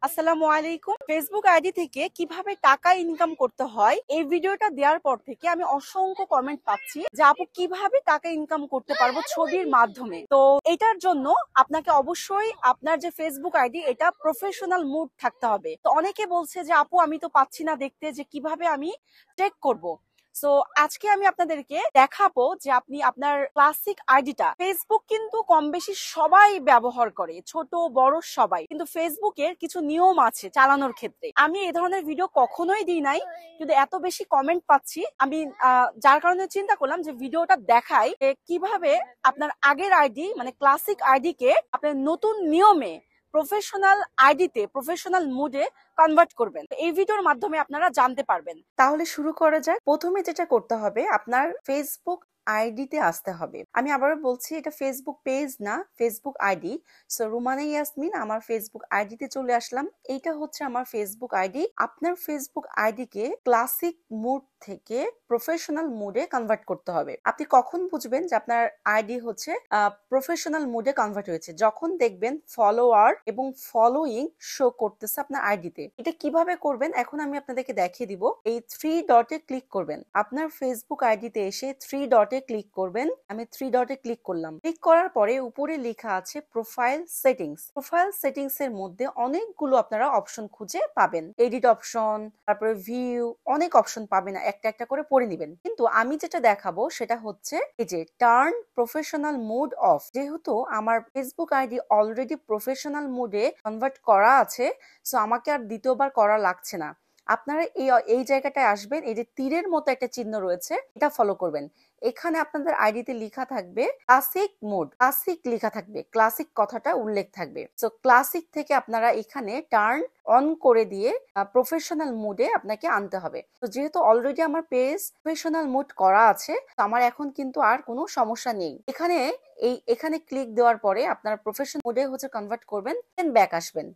আসসালামু আলাইকুম। Facebook ID থেকে কিভাবে টাকা ইনকাম করতে হয় এই ভিডিওটা দেওয়ার পর থেকে আমি অসংখ্য কমেন্ট পাচ্ছি যে আপু কিভাবে টাকা ইনকাম করতে পারবো ছবির মাধ্যমে। তো এটার জন্য আপনাকে অবশ্যই আপনার যে ফেসবুক আইডি এটা প্রফেশনাল মুড থাকতে হবে। তো অনেকে বলছে যে আপু আমি তো পাচ্ছি না দেখতে, যে কিভাবে আমি চেক করব। সো আজকে আমি আপনাদেরকে দেখাবো যে আপনি আপনার ক্লাসিক আইডিটা, ফেসবুক কিন্তু কম বেশি সবাই ব্যবহার করে, ছোট বড় সবাই, কিন্তু ফেসবুকের কিছু নিয়ম আছে চালানোর ক্ষেত্রে। আমি এই ধরনের ভিডিও কখনোই দিই নাই, কিন্তু এত বেশি কমেন্ট পাচ্ছি আমি যার কারণে চিন্তা করলাম যে ভিডিওটা দেখাই কিভাবে আপনার আগের আইডি মানে ক্লাসিক আইডি কে আপনার নতুন নিয়মে প্রফেশনাল আইডিতে প্রফেশনাল মুডে কনভার্ট করবেন। এই ভিডিওর মাধ্যমে আপনারা জানতে পারবেন। তাহলে শুরু করা যায়। প্রথমে যেটা করতে হবে, আপনার ফেসবুক আইডিতে আসতে হবে। আমি আবারও বলছি, এটা ফেসবুক পেজ না, Facebook ID. So Rumana Yasmin, আমার ফেসবুক আইডিতে চলে আসলাম। এইটা হচ্ছে আমার ফেসবুক আইডি। আপনার ফেসবুক আইডিকে ক্লাসিক মুড থেকে প্রফেশনাল মুডে কনভার্ট করতে হবে। আপনি কখন বুঝবেন যে আপনার আইডি হচ্ছে প্রফেশনাল মুডে কনভার্ট হয়েছে? যখন দেখবেন ফলোয়ার এবং ফলোইং শো করতেছে আপনার আইডিতে। এটা কিভাবে করবেন এখন আমি আপনাদেরকে দেখিয়ে দিব। এই 3 ডটে ক্লিক করবেন, আপনার ফেসবুক আইডিতে এসে 3 ডটে ক্লিক করবেন। আমি 3 ডটে ক্লিক করলাম। ক্লিক করার পরে উপরে লেখা আছে প্রোফাইল সেটিংস। প্রোফাইল সেটিংস এর মধ্যে অনেকগুলো আপনারা অপশন খুঁজে পাবেন। এডিট অপশন, তারপরে ভিউ, অনেক অপশন পাবেন, একটা একটা করে পড়ে নেবেন। কিন্তু আমি যেটা দেখাবো সেটা হচ্ছে এই যে টার্ন প্রফেশনাল মুড অফ। যেহেতু আমার ফেসবুক আইডি অলরেডি প্রফেশনাল মুডে কনভার্ট করা আছে, সো আমাকে আর দ্বিতীয়বার করা লাগছে না। আপনারা এই জায়গাটায় আসবেন, এই যে তীরের মতো একটা চিহ্ন রয়েছে, এটা ফলো করবেন। এখানে আপনাদের আইডিতে লেখা থাকবে ক্লাসিক মুড, ক্লাসিক লেখা থাকবে, ক্লাসিক কথাটা উল্লেখ থাকবে। সো ক্লাসিক থেকে আপনারা এখানে টার্ন অন করে দিয়ে প্রফেশনাল মুডে আপনাকে আনতে হবে। তো যেহেতু অলরেডি আমার পেজ প্রফেশনাল মুড করা আছে, তো আমার এখন কিন্তু আর কোনো সমস্যা নেই। এখানে ক্লিক দেওয়ার পরে আপনারা প্রফেশনাল মুডে হচ্ছে কনভার্ট করবেন, দেন ব্যাক আসবেন।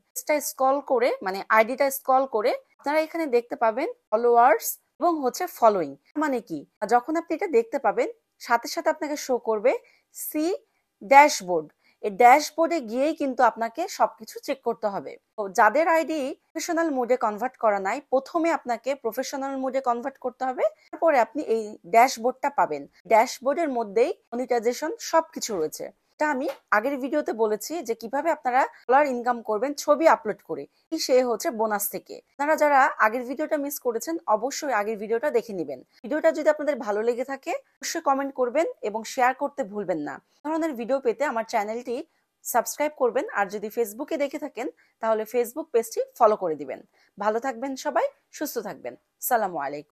স্ক্রল করে মানে আইডিটা স্ক্রল করে আপনারা এখানে দেখতে পাবেন ফলোয়ার্স এবং হচ্ছে ফলোইং। মানে কি, যখন আপনি এটা দেখতে পাবেন সাথে সাথে আপনাকে শো করবে সি ড্যাশবোর্ড। এই ড্যাশবোর্ডে গিয়েই কিন্তু আপনাকে সবকিছু চেক করতে হবে। তো যাদের আইডি প্রফেশনাল মোডে কনভার্ট করা নাই, প্রথমে আপনাকে প্রফেশনাল মোডে কনভার্ট করতে হবে, তারপরে আপনি এই ড্যাশবোর্ডটা পাবেন। ড্যাশবোর্ডের মধ্যেই মনিটাইজেশন সবকিছু রয়েছে। এটা আমি আগের ভিডিওতে বলেছি যে কিভাবে আপনারা ডলার ইনকাম করবেন ছবি আপলোড করে, সে হচ্ছে বোনাস থেকে। আপনারা যারা আগের ভিডিওটা মিস করেছেন অবশ্যই আগের ভিডিওটা দেখে নেবেন। ভিডিওটা যদি আপনাদের ভালো লেগে থাকে অবশ্যই কমেন্ট করবেন এবং শেয়ার করতে ভুলবেন না। এই ধরনের ভিডিও পেতে আমার চ্যানেলটি সাবস্ক্রাইব করবেন, আর যদি ফেসবুকে দেখে থাকেন তাহলে ফেসবুক পেজটি ফলো করে দিবেন। ভালো থাকবেন সবাই, সুস্থ থাকবেন। সালামু আলাইকুম।